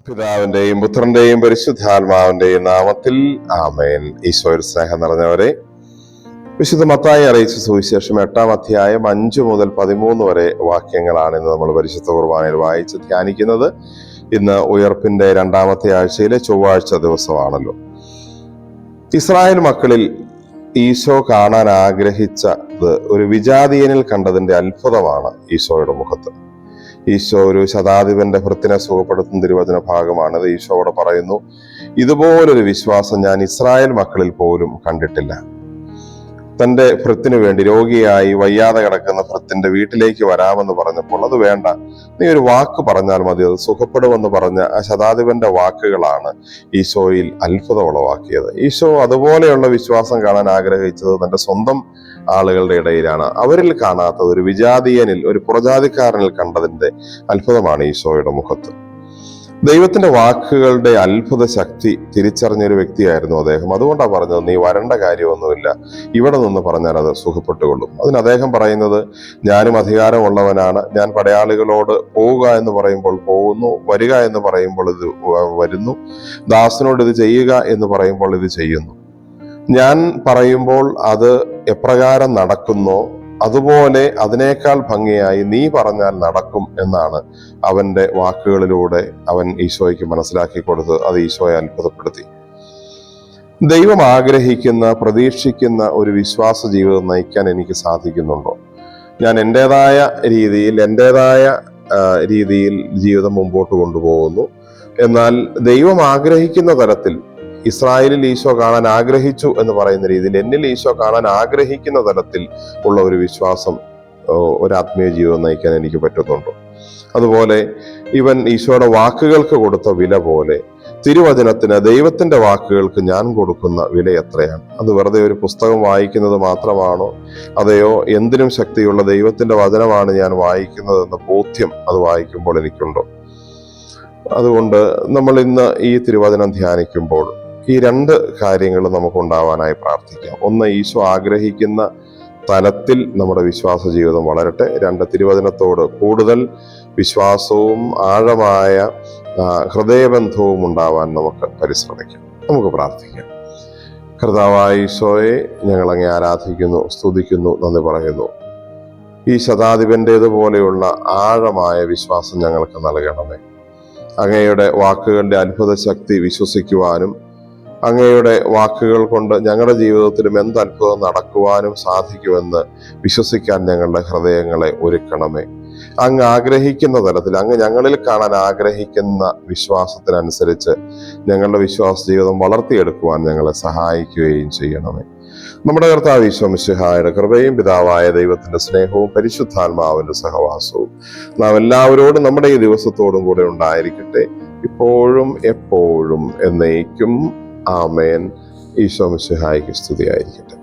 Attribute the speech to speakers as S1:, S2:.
S1: പിതാവിന്റെയും പുത്രന്റെയും പരിശുദ്ധാത്മാവിന്റെയും നാമത്തിൽ ആമേൻ. ഈശോയുടെ സ്നേഹം നിറഞ്ഞവരെ, വിശുദ്ധ മത്തായി അറിയിച്ച സുവിശേഷം 8-ാം അധ്യായം 5 മുതൽ 13 വരെ വാക്യങ്ങളാണ് ഇന്ന് നമ്മൾ പരിശുദ്ധ കുർബാനയിൽ വായിച്ച് ധ്യാനിക്കുന്നത്. ഇന്ന് ഉയർപ്പിന്റെ 2-ാമത്തെ ആഴ്ചയിലെ ചൊവ്വാഴ്ച ദിവസമാണല്ലോ. ഇസ്രായേൽ മക്കളിൽ ഈശോ കാണാൻ ആഗ്രഹിച്ചത് ഒരു വിജാതീയനിൽ കണ്ടതിന്റെ അത്ഭുതമാണ് ഈശോയുടെ മുഖത്ത്. ഈശോ ഒരു ശതാധിപന്റെ ഭൃത്തിനെ സുഖപ്പെടുത്തുന്ന തിരുവചന ഭാഗമാണത്. ഈശോയോട് പറയുന്നു, ഇതുപോലൊരു വിശ്വാസം ഞാൻ ഇസ്രായേൽ മക്കളിൽ പോലും കണ്ടിട്ടില്ല. തന്റെ ഭൃത്തിനു വേണ്ടി രോഗിയായി വയ്യാതെ കിടക്കുന്ന ഭൃത്തിന്റെ വീട്ടിലേക്ക് വരാമെന്ന് പറഞ്ഞപ്പോൾ, അത് വേണ്ട, നീ ഒരു വാക്ക് പറഞ്ഞാൽ മതി, അത് സുഖപ്പെടുമെന്ന് പറഞ്ഞ ആ ശതാധിപന്റെ വാക്കുകളാണ് ഈശോയിൽ അത്ഭുതം ഉളവാക്കിയത്. ഈശോ അതുപോലെയുള്ള വിശ്വാസം കാണാൻ ആഗ്രഹിച്ചത് തന്റെ സ്വന്തം ആളുകളുടെ ഇടയിലാണ്. അവരിൽ കാണാത്തത് ഒരു വിജാതീയനിൽ, ഒരു പുറജാതിക്കാരനിൽ കണ്ടതിന്റെ അത്ഭുതമാണ് ഈശോയുടെ മുഖത്ത്. ദൈവത്തിന്റെ വാക്കുകളുടെ അത്ഭുത ശക്തി തിരിച്ചറിഞ്ഞൊരു വ്യക്തിയായിരുന്നു അദ്ദേഹം. അതുകൊണ്ടാണ് പറഞ്ഞത്, നീ വരേണ്ട കാര്യമൊന്നുമില്ല, ഇവിടെ നിന്ന് പറഞ്ഞാൽ അത് സുഖപ്പെട്ടുകൊള്ളും. അതിന് അദ്ദേഹം പറയുന്നത്, ഞാനും അധികാരമുള്ളവനാണ്, ഞാൻ പടയാളികളോട് പോവുക എന്ന് പറയുമ്പോൾ പോകുന്നു, വരിക എന്ന് പറയുമ്പോൾ ഇത് വരുന്നു, ദാസനോട് ഇത് ചെയ്യുക എന്ന് പറയുമ്പോൾ ഇത് ചെയ്യുന്നു. ഞാൻ പറയുമ്പോൾ അത് എപ്രകാരം നടക്കുന്നോ അതുപോലെ അതിനേക്കാൾ ഭംഗിയായി നീ പറഞ്ഞാൽ നടക്കും എന്നാണ് അവന്റെ വാക്കുകളിലൂടെ അവൻ ഈശോയ്ക്ക് മനസ്സിലാക്കി കൊടുത്തത്. അത് ഈശോയെ അത്ഭുതപ്പെടുത്തി. ദൈവം ആഗ്രഹിക്കുന്ന, പ്രതീക്ഷിക്കുന്ന ഒരു വിശ്വാസ ജീവിതം നയിക്കാൻ എനിക്ക് സാധിക്കുന്നുണ്ടോ? ഞാൻ എന്റേതായ രീതിയിൽ ജീവിതം മുമ്പോട്ട് കൊണ്ടുപോകുന്നു. എന്നാൽ ദൈവം ആഗ്രഹിക്കുന്ന തരത്തിൽ, ഇസ്രായേലിൽ ഈശോ കാണാൻ ആഗ്രഹിച്ചു എന്ന് പറയുന്ന രീതിയിൽ എന്നിൽ ഈശോ കാണാൻ ആഗ്രഹിക്കുന്ന തലത്തിൽ ഉള്ള ഒരു വിശ്വാസം, ഒരു ആത്മീയ ജീവിതം നയിക്കാൻ എനിക്ക് പറ്റുന്നുണ്ടോ? അതുപോലെ ഇവൻ ഈശോയുടെ വാക്കുകൾക്ക് കൊടുത്ത വില പോലെ തിരുവചനത്തിന്, ദൈവത്തിന്റെ വാക്കുകൾക്ക് ഞാൻ കൊടുക്കുന്ന വില എത്രയാണ്? അത് വെറുതെ ഒരു പുസ്തകം വായിക്കുന്നത് മാത്രമാണോ? അതെയോ എന്തിനും ശക്തിയുള്ള ദൈവത്തിന്റെ വചനമാണ് ഞാൻ വായിക്കുന്നതെന്ന ബോധ്യം അത് വായിക്കുമ്പോൾ എനിക്കുണ്ടോ? അതുകൊണ്ട് നമ്മൾ ഇന്ന് ഈ തിരുവചനം ധ്യാനിക്കുമ്പോൾ ഈ 2 കാര്യങ്ങൾ നമുക്കുണ്ടാവാനായി പ്രാർത്ഥിക്കാം. ഒന്ന്, ഈശോ ആഗ്രഹിക്കുന്ന തലത്തിൽ നമ്മുടെ വിശ്വാസ ജീവിതം വളരട്ടെ. 2, തിരുവചനത്തോട് കൂടുതൽ വിശ്വാസവും ആഴമായ ഹൃദയബന്ധവും ഉണ്ടാവാൻ നമുക്ക് പരിശ്രമിക്കാം. നമുക്ക് പ്രാർത്ഥിക്കാം. കർത്താവായ ഈശോയെ, ഞങ്ങൾ അങ്ങേ ആരാധിക്കുന്നു, സ്തുതിക്കുന്നു, നന്ദി പറയുന്നു. ഈ ശതാധിപന്റേതുപോലെയുള്ള ആഴമായ വിശ്വാസം ഞങ്ങൾക്ക് നൽകണമേ. അങ്ങയുടെ വാക്കുകളുടെ അത്ഭുത ശക്തി വിശ്വസിക്കുവാനും അങ്ങയുടെ വാക്കുകൾ കൊണ്ട് ഞങ്ങളുടെ ജീവിതത്തിലും എന്ത് അത്ഭുതം നടക്കുവാനും സാധിക്കുമെന്ന് വിശ്വസിക്കാൻ ഞങ്ങളുടെ ഹൃദയങ്ങളെ ഒരുക്കണമേ. അങ്ങ് ആഗ്രഹിക്കുന്ന തലത്തിൽ, അങ്ങ് ഞങ്ങളിൽ കാണാൻ ആഗ്രഹിക്കുന്ന വിശ്വാസത്തിനനുസരിച്ച് ഞങ്ങളുടെ വിശ്വാസ ജീവിതം വളർത്തിയെടുക്കുവാൻ ഞങ്ങളെ സഹായിക്കുകയും ചെയ്യണമേ. നമ്മുടെ കർത്താവ് ഈശോ മിശിഹായുടെ കൃപയും പിതാവായ ദൈവത്തിന്റെ സ്നേഹവും പരിശുദ്ധാത്മാവിന്റെ സഹവാസവും നാം എല്ലാവരോടും നമ്മുടെ ഈ ദിവസത്തോടും കൂടെ ഉണ്ടായിരിക്കട്ടെ, ഇപ്പോഴും എപ്പോഴും എന്നേക്കും. ആമേൻ. ഈശോ മിശിഹായ്ക്ക് സ്തുതിയായിരിക്കട്ടെ.